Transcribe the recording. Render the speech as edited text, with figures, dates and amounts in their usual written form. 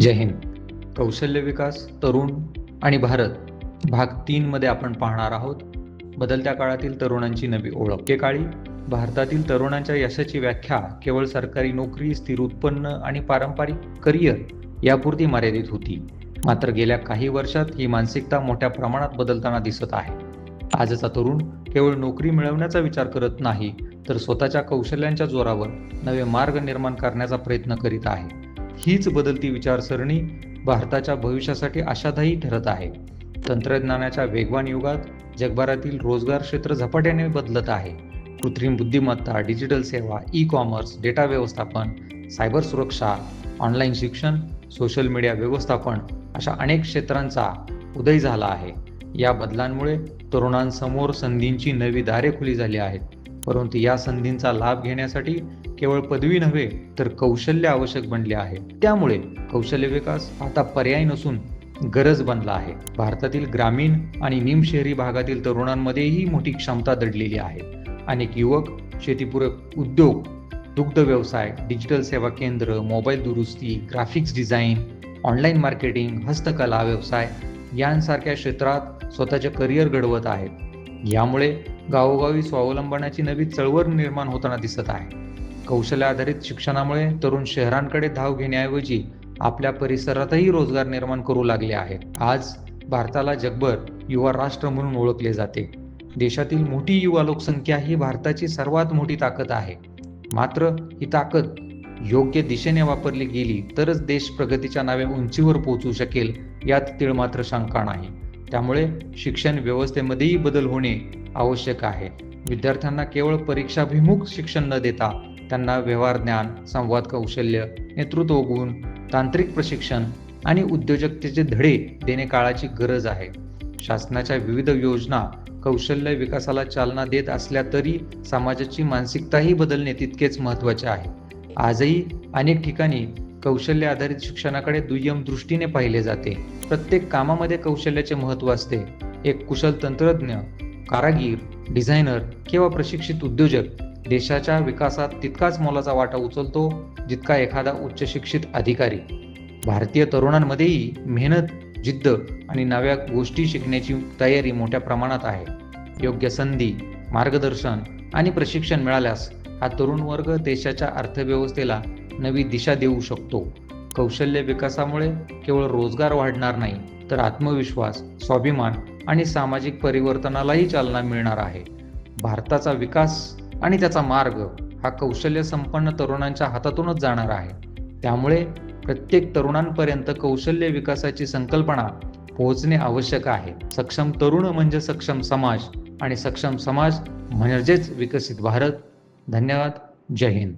जय हिंद. कौशल्य विकास, तरुण आणि भारत भाग 3 मध्ये आपण पाहणार आहोत. बदलत्या काळातील तरुणांची नवी ओळख. एकेकाळी भारतातील तरुणांच्या यशाची व्याख्या केवळ सरकारी नोकरी, स्थिर उत्पन्न आणि पारंपरिक करिअर यापुरती मर्यादित होती. मात्र गेल्या काही वर्षात ही मानसिकता मोठ्या प्रमाणात बदलताना दिसत आहे. आजचा तरुण केवळ नोकरी मिळवण्याचा विचार करत नाही, तर स्वतःच्या कौशल्यांच्या जोरावर नवे मार्ग निर्माण करण्याचा प्रयत्न करीत आहे. हीच बदलती विचारसरणी भारताच्या भविष्यासाठी आशादायी ठरत आहे. तंत्रज्ञानाच्या वेगवान युगात जगभरातील रोजगार क्षेत्र झपाट्याने बदलत आहे. कृत्रिम बुद्धिमत्ता, डिजिटल सेवा, ई-कॉमर्स, डेटा व्यवस्थापन, सायबर सुरक्षा, ऑनलाईन शिक्षण, सोशल मीडिया व्यवस्थापन अशा अनेक क्षेत्रांचा उदय झाला आहे. या बदलांमुळे तरुणांसमोर संधींची नवी दारे खुली झाली आहेत. परंतु या संधींचा लाभ घेण्यासाठी केवळ पदवी नव्हे, तर कौशल्य आवश्यक बनले आहे. त्यामुळे कौशल्य विकास आता पर्याय नसून गरज बनला आहे. भारतातील ग्रामीण आणि निमशहरी भागातील तरुणांमध्येही मोठी क्षमता दडलेली आहे. अनेक युवक शेतीपूरक उद्योग, दुग्ध व्यवसाय, डिजिटल सेवा केंद्र, मोबाईल दुरुस्ती, ग्राफिक्स डिझाईन, ऑनलाईन मार्केटिंग, हस्तकला व्यवसाय यांसारख्या क्षेत्रात स्वतःचे करिअर घडवत आहेत. यामुळे गावोगावी स्वावलंबनाची नवी चळवळ निर्माण होताना दिसत आहे. कौशल्य आधारित शिक्षणामुळे तरुण शहरांकडे धाव घेण्याऐवजी आपल्या परिसरातही रोजगार निर्माण करू लागले आहेत. आज भारताला जगभर युवा राष्ट्र म्हणून ओळखले जाते. देशातील मोठी युवा लोकसंख्या ही भारताची सर्वात मोठी ताकद आहे. मात्र ही ताकद योग्य दिशेने वापरली गेली तरच देश प्रगतीच्या नव्या उंचीवर पोहोचू शकेल, यात तीळमात्र शंका नाही. त्यामुळे शिक्षण व्यवस्थेमध्येही बदल होणे आवश्यक आहे. विद्यार्थ्यांना केवळ परीक्षाभिमुख शिक्षण न देता त्यांना व्यवहार ज्ञान, संवाद कौशल्य, नेतृत्व गुण, तांत्रिक प्रशिक्षण आणि उद्योजकतेचे धडे देणे काळाची गरज आहे. शासनाच्या विविध योजना कौशल्य विकासाला चालना देत असल्या तरी समाजाची मानसिकताही बदलणे तितकेच महत्त्वाचे आहे. आजही अनेक ठिकाणी कौशल्य आधारित शिक्षणाकडे दुय्यम दृष्टीने पाहिले जाते. प्रत्येक कामामध्ये कौशल्याचे महत्त्व असते. एक कुशल तंत्रज्ञ, कारागीर, डिझायनर किंवा प्रशिक्षित उद्योजक देशाच्या विकासात तितकाच मोलाचा वाटा उचलतो जितका एखादा उच्च शिक्षित अधिकारी. भारतीय तरुणांमध्येही मेहनत, जिद्द आणि नव्या गोष्टी शिकण्याची तयारी मोठ्या प्रमाणात आहे. योग्य संधी, मार्गदर्शन आणि प्रशिक्षण मिळाल्यास हा तरुण वर्ग देशाच्या अर्थव्यवस्थेला नवी दिशा देऊ शकतो. कौशल्य विकासामुळे केवळ रोजगार वाढणार नाही, तर आत्मविश्वास, स्वाभिमान आणि सामाजिक परिवर्तनालाही चालना मिळणार आहे. भारताचा विकास आणि त्याचा मार्ग हा कौशल्य संपन्न तरुणांच्या हातातूनच जाणार आहे. त्यामुळे प्रत्येक तरुणांपर्यंत कौशल्य विकासाची संकल्पना पोहोचणे आवश्यक आहे. सक्षम तरुण म्हणजे सक्षम समाज आणि सक्षम समाज म्हणजेच विकसित भारत. धन्यवाद. जय हिंद.